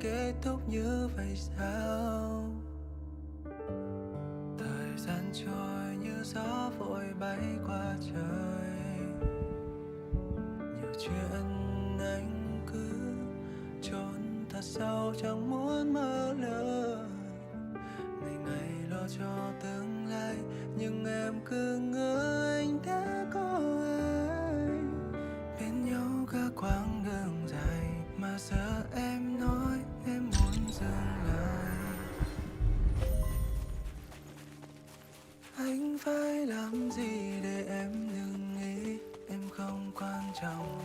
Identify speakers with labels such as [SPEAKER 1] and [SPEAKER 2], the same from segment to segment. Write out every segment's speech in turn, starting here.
[SPEAKER 1] kết thúc như vậy sao? Thời gian trôi như gió vội bay qua trời. Nhiều chuyện anh cứ trốn thật sâu chẳng muốn mở lời. Ngày ngày lo cho tương lai nhưng em cứ ngỡ anh đã có ai. Bên nhau cả quãng đường dài mà giờ em nói em muốn dừng lại. Anh phải làm gì để em đừng nghĩ em không quan trọng?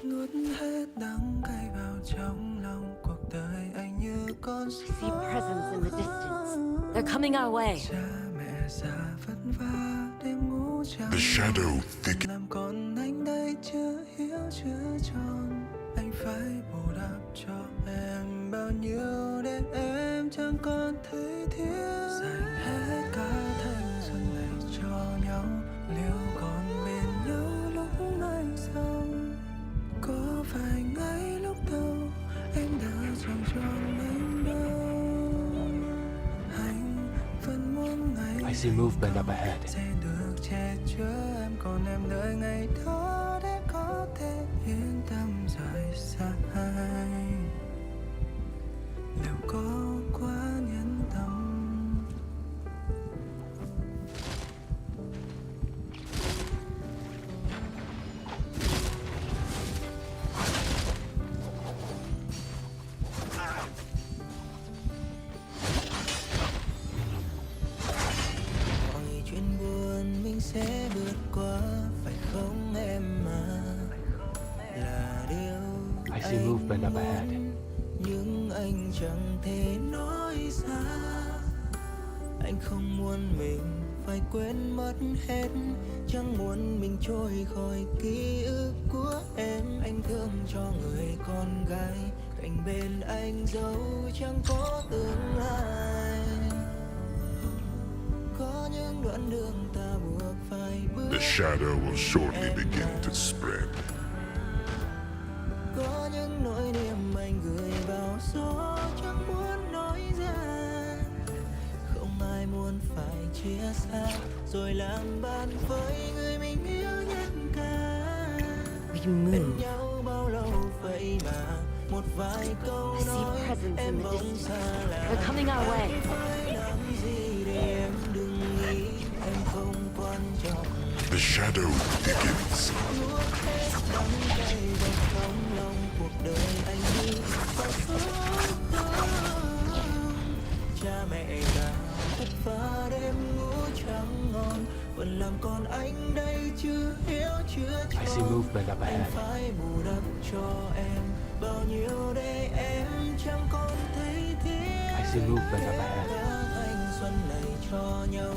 [SPEAKER 1] Nuốt hết đắng cay vào trong lòng cuộc đời anh như con sói.
[SPEAKER 2] I see presents in the distance. They're coming our way.
[SPEAKER 1] Cha mẹ già vất vả đêm ngủ chẳng.
[SPEAKER 3] The shadow thick.
[SPEAKER 1] Làm con anh đây chưa hiểu chưa tròn. Anh phải bù đắp cho em bao nhiêu để em chẳng còn thấy thiếu. Dành hết cả thanh xuân này cho nhau, liệu còn bên nhau lúc mai sau? Có phải ngay lúc đầu em đã chẳng chọn anh đâu? Anh vẫn muốn ngày
[SPEAKER 4] I see movement up ahead.
[SPEAKER 1] sẽ được che chở em, còn em đợi ngày đó để có thể yên tâm rời xa anh. Liệu có quá nhẫn tâm? Mọi chuyện buồn mình sẽ vượt qua, phải không em mà? Là điều
[SPEAKER 4] I see movement up ahead.
[SPEAKER 1] nhưng anh chẳng thể nói ra. Anh không muốn mình phải quên mất hết, chẳng muốn mình trôi khỏi ký ức của em. Anh thương cho người con gái cạnh bên anh dẫu chẳng có tương lai. Có những đoạn đường ta buộc phải bước.
[SPEAKER 3] The shadow will shortly begin to spread.
[SPEAKER 1] Có những nỗi niềm anh gửi vào gió chẳng muốn nói ra. Không ai muốn phải chia xa rồi làm bạn với người mình yêu nhất cả.
[SPEAKER 2] We
[SPEAKER 1] Bên
[SPEAKER 2] move.
[SPEAKER 1] nhau bao lâu vậy mà một vài câu
[SPEAKER 2] I see
[SPEAKER 1] nói
[SPEAKER 2] presents
[SPEAKER 1] em
[SPEAKER 2] in the
[SPEAKER 1] bỗng
[SPEAKER 2] distance.
[SPEAKER 1] xa lạ.
[SPEAKER 2] They're coming our way.
[SPEAKER 1] Anh phải làm gì để em đừng nghĩ em không quan trọng?
[SPEAKER 3] The shadow thickens.
[SPEAKER 1] Nuốt hết đắng cay vào trong lòng cuộc đời anh như con sói không. Cha mẹ già vất vả đêm ngủ chẳng ngon, vẫn làm con anh đây chưa hiểu chưa
[SPEAKER 4] I see
[SPEAKER 1] tròn.
[SPEAKER 4] movement up
[SPEAKER 1] Anh
[SPEAKER 4] ahead.
[SPEAKER 1] phải bù đắp cho em bao nhiêu để em chẳng còn thấy thiếu.
[SPEAKER 4] I see movement up ahead.
[SPEAKER 1] Cả thanh xuân này cho nhau,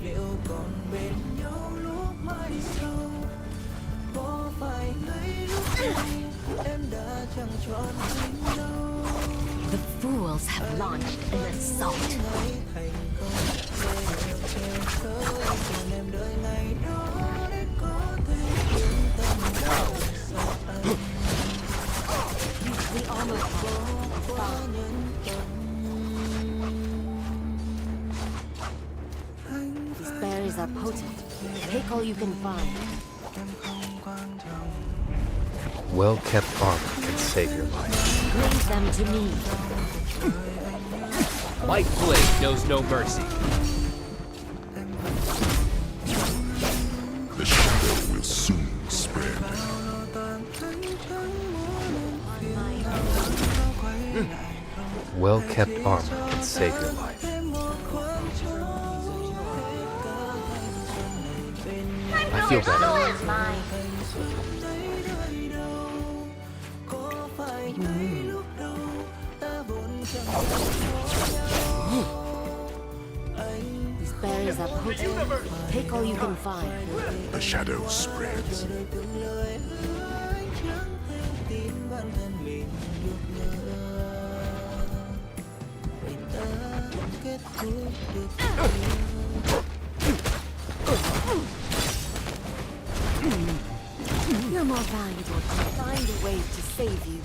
[SPEAKER 1] liệu còn bên nhau lúc mai sau? Có phải ngay lúc này em đã chẳng chọn anh đâu?
[SPEAKER 2] The fools have launched an assault.
[SPEAKER 1] Ngày thành công để được che chở, còn em đợi ngày đó để có thể yên tâm rời xa anh.
[SPEAKER 2] We almost
[SPEAKER 1] Quá nhân tâm.
[SPEAKER 2] These berries are potent. Take all you can find.
[SPEAKER 1] Em không quan trọng.
[SPEAKER 5] Well-kept armor can save your life.
[SPEAKER 2] Bring them to me.
[SPEAKER 4] Light blade knows no mercy.
[SPEAKER 3] The shadow will soon spread.
[SPEAKER 5] Well-kept armor can save your life. I feel better.
[SPEAKER 2] These berries are potent. Take all you can find.
[SPEAKER 3] The shadow spreads.
[SPEAKER 2] You're more valuable to find a way to save you.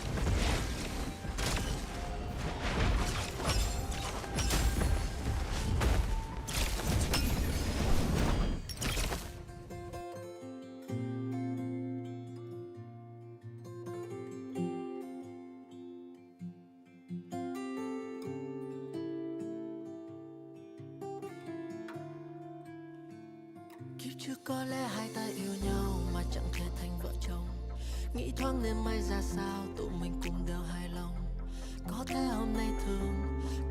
[SPEAKER 1] Kiếp trước có lẽ hai ta yêu nhau mà chẳng thể thành vợ chồng. Nghĩ thoáng nên mai ra sao tụi mình cùng đều hài lòng. Có thể hôm nay thương,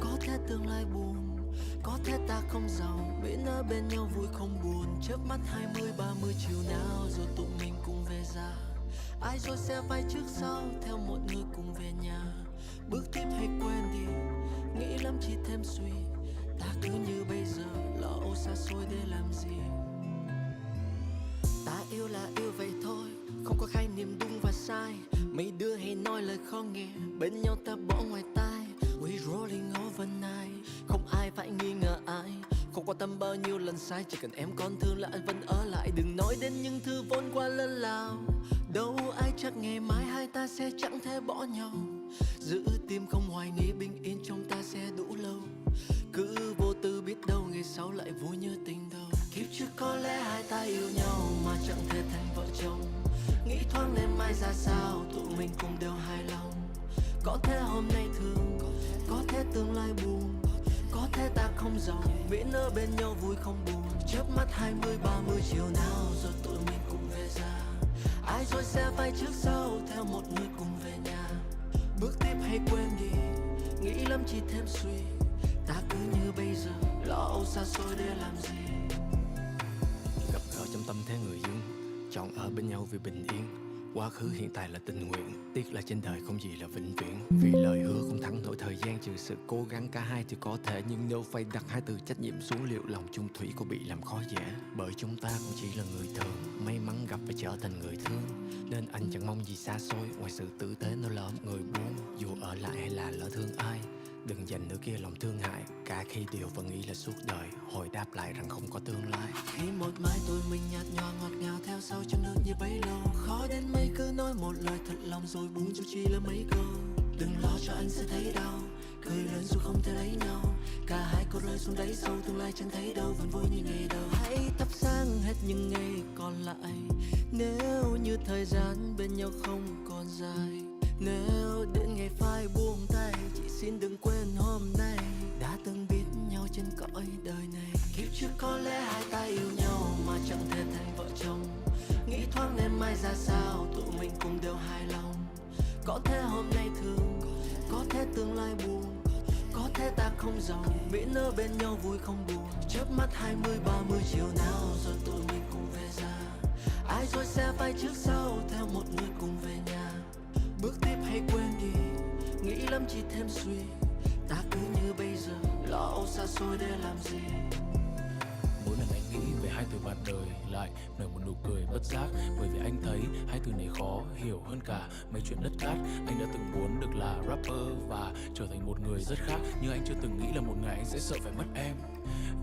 [SPEAKER 1] có thể tương lai buồn, có thể ta không giàu, miễn ở bên nhau vui không buồn. Chớp mắt 20, 30 chiều nào rồi tụi mình cùng về già. Ai rồi sẽ vai trước sau theo một người cùng về nhà. Bước tiếp hay quên đi, nghĩ lắm chỉ thêm suy. Ta cứ như bây giờ, lo âu xa xôi để làm gì. Ta yêu là yêu vậy thôi, không có khái niệm đúng và sai. Mấy đứa hay nói lời khó nghe, bên nhau ta bỏ ngoài tai. We rolling overnight, không ai phải nghi ngờ ai. Không quan tâm bao nhiêu lần sai, chỉ cần em còn thương là anh vẫn ở lại. Đừng nói đến những thứ vốn qua lớn lao. Đâu ai chắc ngày mai hai ta sẽ chẳng thể bỏ nhau. Giữ tim không hoài nghi, bình yên trong ta sẽ đủ lâu. Cứ vô tư biết đâu ngày sau lại vui như tình đầu. Kiếp trước có lẽ hai ta yêu nhau mà chẳng thể thành vợ chồng. Nghĩ thoáng nên mai ra sao tụi mình cùng đều hài lòng. Có thể hôm nay thương, có thể tương lai buồn, có thể ta không giàu, miễn ở bên nhau vui không buồn. Chớp mắt 20, 30 chiều nào rồi tụi mình cùng về già. Ai rồi sẽ vai trước sau theo một người cùng về nhà. Bước tiếp hay quên đi, nghĩ lắm chỉ thêm suy. Ta cứ như bây giờ, lo âu xa xôi để làm gì.
[SPEAKER 6] Gặp gỡ trong tâm thế người dưng, chọn ở bên nhau vì bình yên. Quá khứ hiện tại là tình nguyện, tiếc là trên đời không gì là vĩnh viễn. Vì lời hứa không thắng nổi thời gian, trừ sự cố gắng cả hai thì có thể. Nhưng nếu phải đặt hai từ trách nhiệm xuống, liệu lòng chung thủy có bị làm khó dễ? Bởi chúng ta cũng chỉ là người thường, may mắn gặp và trở thành người thương. Nên anh chẳng mong gì xa xôi, ngoài sự tử tế nó là người buông. Dù ở lại hay là lỡ thương ai, đừng dành nửa kia lòng thương hại. Cả khi điều và nghĩ là suốt đời, hồi đáp lại rằng không có tương lai.
[SPEAKER 1] Khi một mai tụi mình nhạt nhòa ngọt ngào theo sau chẳng được như bấy lâu. Khó đến mấy cứ nói một lời thật lòng rồi buông cho chi là mấy câu. Đừng lo cho anh sẽ thấy đau, cười lớn dù không thể lấy nhau. Cả hai có rơi xuống đáy sâu, tương lai chẳng thấy đâu, vẫn vui như ngày đầu. Hãy thắp sáng hết những ngày còn lại, nếu như thời gian bên nhau không còn dài. Nếu đến ngày phai buông tay, chỉ xin đừng quên hôm nay đã từng biết nhau trên cõi đời này. Kiếp trước có lẽ hai ta yêu nhau mà chẳng thể thành vợ chồng. Nghĩ thoáng nên mai ra sao tụi mình cùng đều hài lòng. Có thể hôm nay thương, có thể tương lai buồn, có thể ta không giàu, miễn ở bên nhau vui không buồn. Chớp mắt 20, 30 chiều nào rồi tụi mình cùng về già. Ai rồi sẽ vai trước sau theo một người cùng về nhà. Bước tiếp hay quên đi, nghĩ lắm chỉ thêm suy. Ta cứ như bây giờ, lo âu xa xôi để làm gì.
[SPEAKER 4] Mỗi lần anh nghĩ về hai từ bạn đời, lại nở một nụ cười bất giác. Bởi vì anh thấy hai từ này khó hiểu hơn cả mấy chuyện đất cát. Anh đã từng muốn được là rapper và trở thành một người rất khác. Nhưng anh chưa từng nghĩ là một ngày anh sẽ sợ phải mất em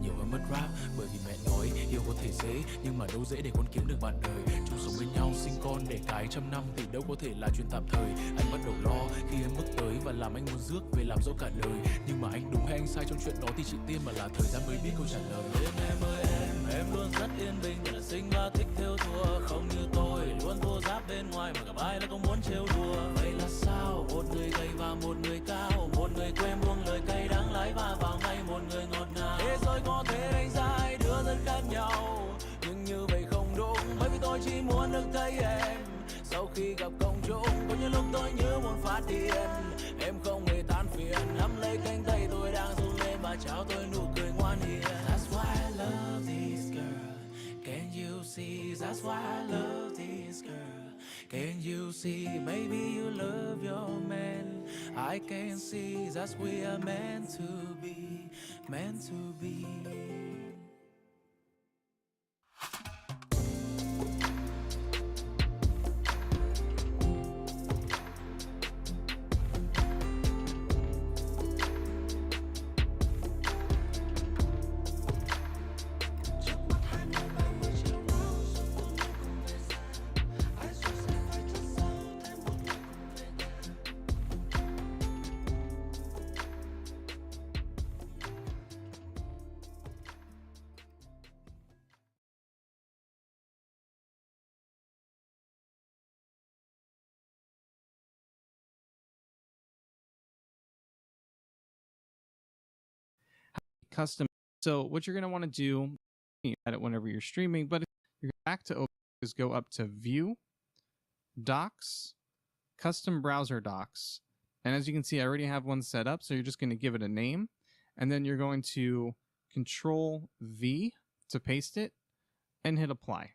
[SPEAKER 4] nhiều hơn mất rap. Bởi vì mẹ nói yêu có thể dễ, nhưng mà đâu dễ để con kiếm được bạn đời. Chung sống bên nhau sinh con để cái trăm năm thì đâu có thể là chuyện tạm thời. Anh bắt đầu lo khi em bước tới và làm anh muốn rước về làm dẫu cả đời. Nhưng mà anh đúng hay anh sai trong chuyện đó thì chỉ tiên mà là thời gian mới biết câu trả lời.
[SPEAKER 7] Em ơi em luôn rất yên bình, là sinh và thích theo thua. Không như tôi luôn thua giáp bên ngoài mà gặp ai là có muốn trêu đùa. Vậy là sao một người gầy và một người cao, một người quen buông lời cay đắng lái và vào ngay một người ngọt ngào. Thế rồi có thể đánh giá hai đứa rất khác nhau, nhưng như vậy không đúng, bởi vì tôi chỉ muốn được thấy em. Sau khi gặp công chúng có những lúc tôi như muốn phát điên. Em không hề than phiền, nắm lấy cánh tay tôi đang run lên và trao tôi nụ cười ngoan hiền. That's why I love this girl. Can you see? That's why I love this girl. Can you see? Maybe you love your man. I can see that's we are meant to be, meant to be.
[SPEAKER 8] Custom. So what you're going to want to do, you add it whenever you're streaming, but You're back to OBS, go up to View, Docs, Custom Browser Docs. And as you can see, I already have one set up, so you're just going to give it a name. And then you're going to Control V to paste it and hit Apply.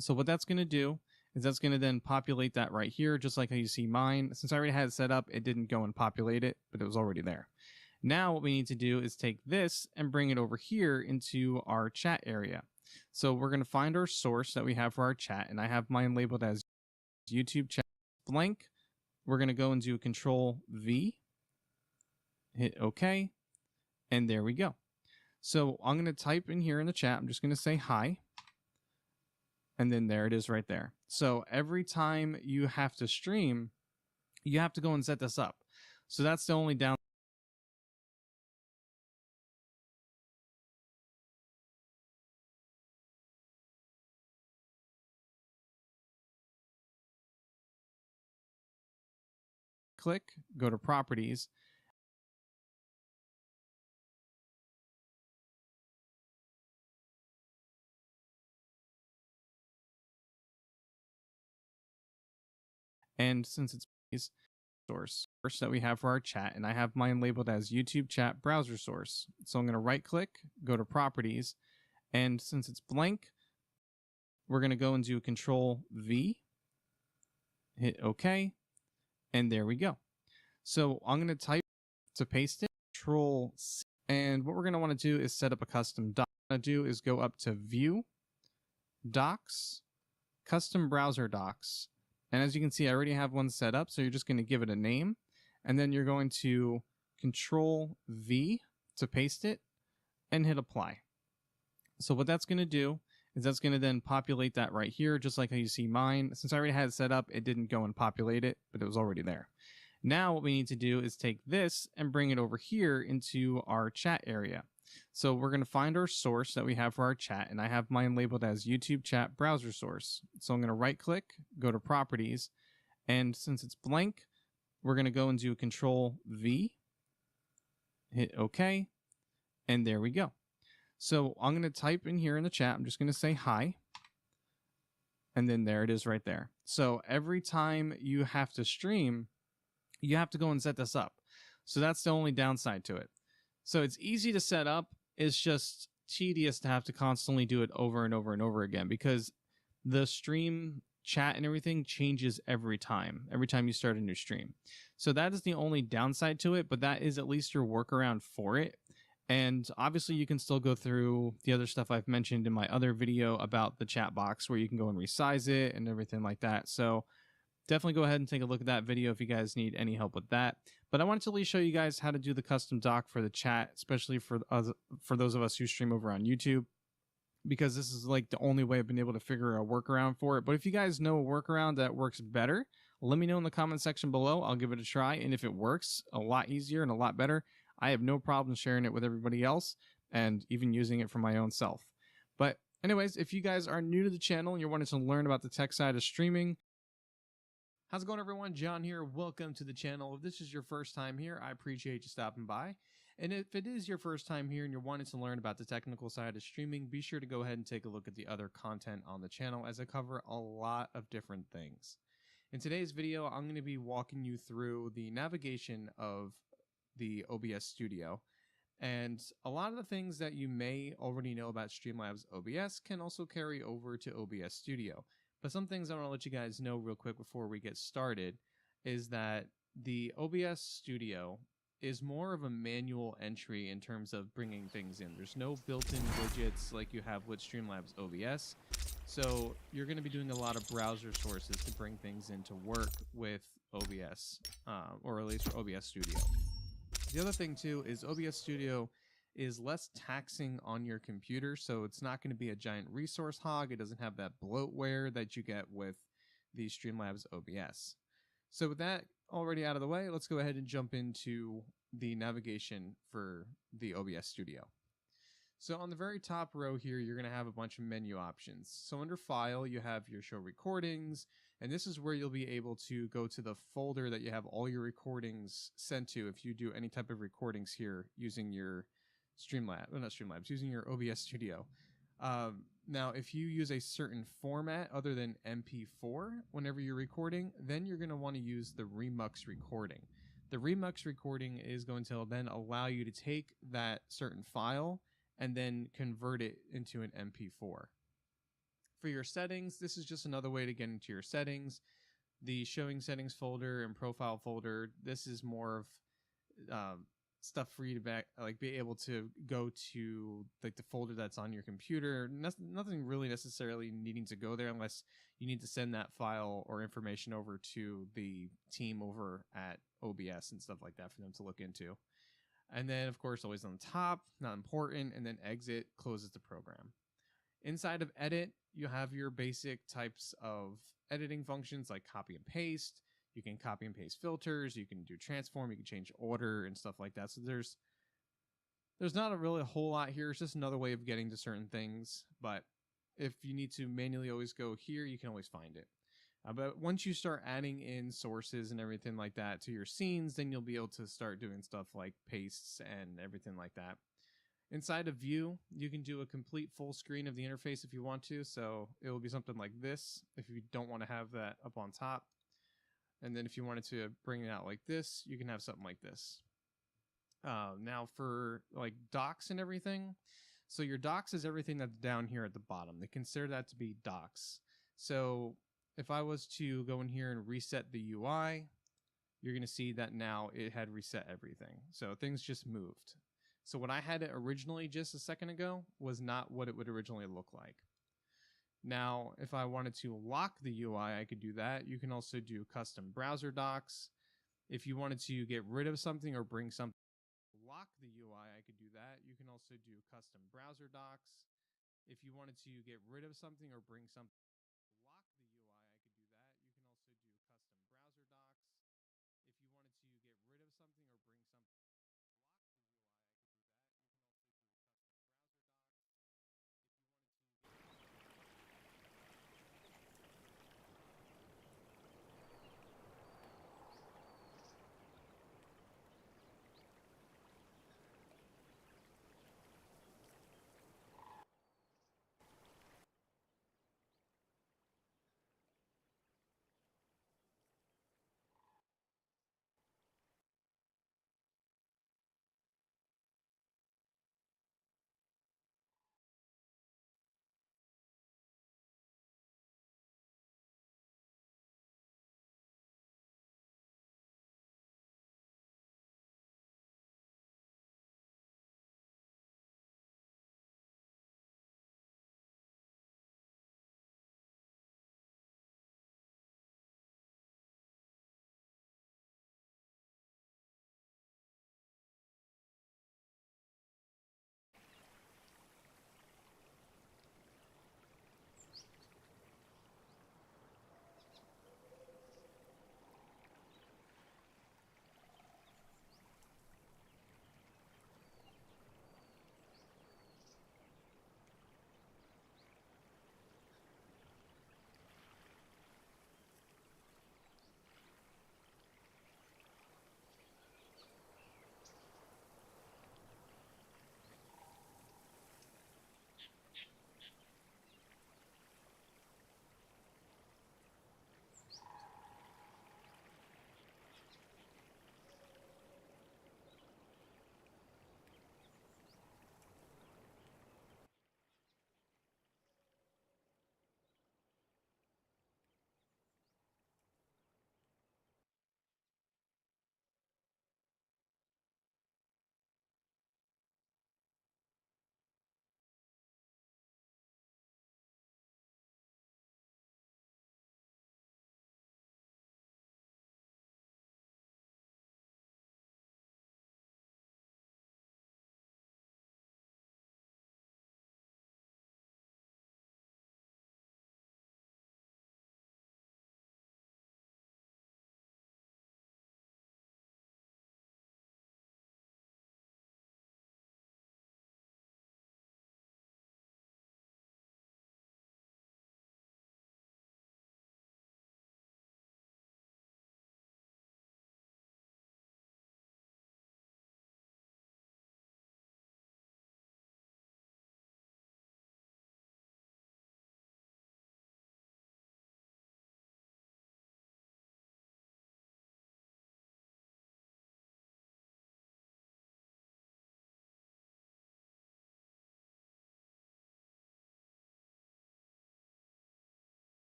[SPEAKER 8] So what that's going to do is that's going to then populate that right here, just like how you see mine. Since I already had it set up, it didn't go and populate it, but it was already there. Now what we need to do is take this and bring it over here into our chat area. So we're going to find our source that we have for our chat, and I have mine labeled as YouTube chat blank. We're going to go and do Control V, hit OK, and there we go. So I'm going to type in here in the chat, I'm just going to say hi, and then there it is right there. So every time you have to stream, you have to go and set this up. So that's the only down. Click, go to Properties. And since it's source that we have for our chat, and I have mine labeled as YouTube chat browser source. So I'm going to right click, go to Properties, and since it's blank, we're going to go and do Control V, hit OK, and there we go. So I'm going to type to paste it, Control C, and what we're going to want to do is set up a custom doc. What I'm going to do is go up to View, Docs, Custom Browser Docs. And as you can see, I already have one set up, so you're just going to give it a name, and then you're going to Control V to paste it and hit Apply. So what that's going to do is that's going to then populate that right here, just like how you see mine. Since I already had it set up, it didn't go and populate it, but it was already there. Now what we need to do is take this and bring it over here into our chat area. So we're going to find our source that we have for our chat, and I have mine labeled as YouTube chat browser source. So I'm going to right click, go to Properties, and since it's blank, we're going to go and do Control V, hit OK, and there we go. So I'm going to type in here in the chat, I'm just going to say hi, and then there it is right there. So every time you have to stream, you have to go and set this up. So that's the only downside to it. So it's easy to set up. It's just tedious to have to constantly do it over and over and over again, because the stream chat and everything changes every time you start a new stream. So that is the only downside to it, but that is at least your workaround for it. And obviously you can still go through the other stuff I've mentioned in my other video about the chat box, where you can go and resize it and everything like that. So definitely go ahead and take a look at that video if you guys need any help with that. But I wanted to at least show you guys how to do the custom doc for the chat, especially for those of us who stream over on YouTube, because this is like the only way I've been able to figure a workaround for it. But if you guys know a workaround that works better, let me know in the comment section below. I'll give it a try, and if it works a lot easier and a lot better, I have no problem sharing it with everybody else and even using it for my own self. But anyways, if you guys are new to the channel and you're wanting to learn about the tech side of streaming, how's it going, everyone? John here. Welcome to the channel. If this is your first time here, I appreciate you stopping by. And if it is your first time here and you're wanting to learn about the technical side of streaming, be sure to go ahead and take a look at the other content on the channel, as I cover a lot of different things. In today's video, I'm going to be walking you through the navigation of the OBS Studio. And a lot of the things that you may already know about Streamlabs OBS can also carry over to OBS Studio. But some things I want to let you guys know real quick before we get started is that the OBS Studio is more of a manual entry in terms of bringing things in. There's no built-in widgets like you have with Streamlabs OBS. So you're going to be doing a lot of browser sources to bring things in to work with OBS, or at least for OBS Studio. The other thing too is OBS Studio is less taxing on your computer, so it's not going to be a giant resource hog. It doesn't have that bloatware that you get with the Streamlabs OBS. So with that already out of the way, let's go ahead and jump into the navigation for the OBS Studio. So on the very top row here, you're going to have a bunch of menu options. So under File, you have your Show Recordings, and this is where you'll be able to go to the folder that you have all your recordings sent to if you do any type of recordings here using your Streamlabs, well, not Streamlabs, using your OBS Studio. Now, if you use a certain format other than MP4 whenever you're recording, then you're going to want to use the Remux recording. The Remux recording is going to then allow you to take that certain file and then convert it into an MP4. For your settings, this is just another way to get into your settings. The showing settings folder and profile folder, this is more of stuff for you to be able to go to like the folder that's on your computer. Nothing really necessarily needing to go there unless you need to send that file or information over to the team over at OBS and stuff like that for them to look into. And then of course always on the top, not important, and then exit closes the program. Inside of edit, you have your basic types of editing functions like copy and paste. You can copy and paste filters. You can do transform. You can change order and stuff like that. So there's not really a whole lot here. It's just another way of getting to certain things. But if you need to manually always go here, you can always find it. But once you start adding in sources and everything like that to your scenes, then you'll be able to start doing stuff like pastes and everything like that. Inside of view, you can do a complete full screen of the interface if you want to. So it will be something like this if you don't want to have that up on top. And then if you wanted to bring it out like this, you can have something like this. Now for like docs and everything. So your docs is everything that's down here at the bottom. They consider that to be docs. So if I was to go in here and reset the UI, you're going to see that now it had reset everything. So things just moved. So what I had it originally just a second ago was not what it would originally look like. Now, if I wanted to lock the UI, I could do that. You can also do custom browser docs. If you wanted to get rid of something or bring something, lock the UI, I could do that. You can also do custom browser docs. If you wanted to get rid of something or bring something, lock the UI, I could do that. You can also do custom browser docs. If you wanted to get rid of something or bring something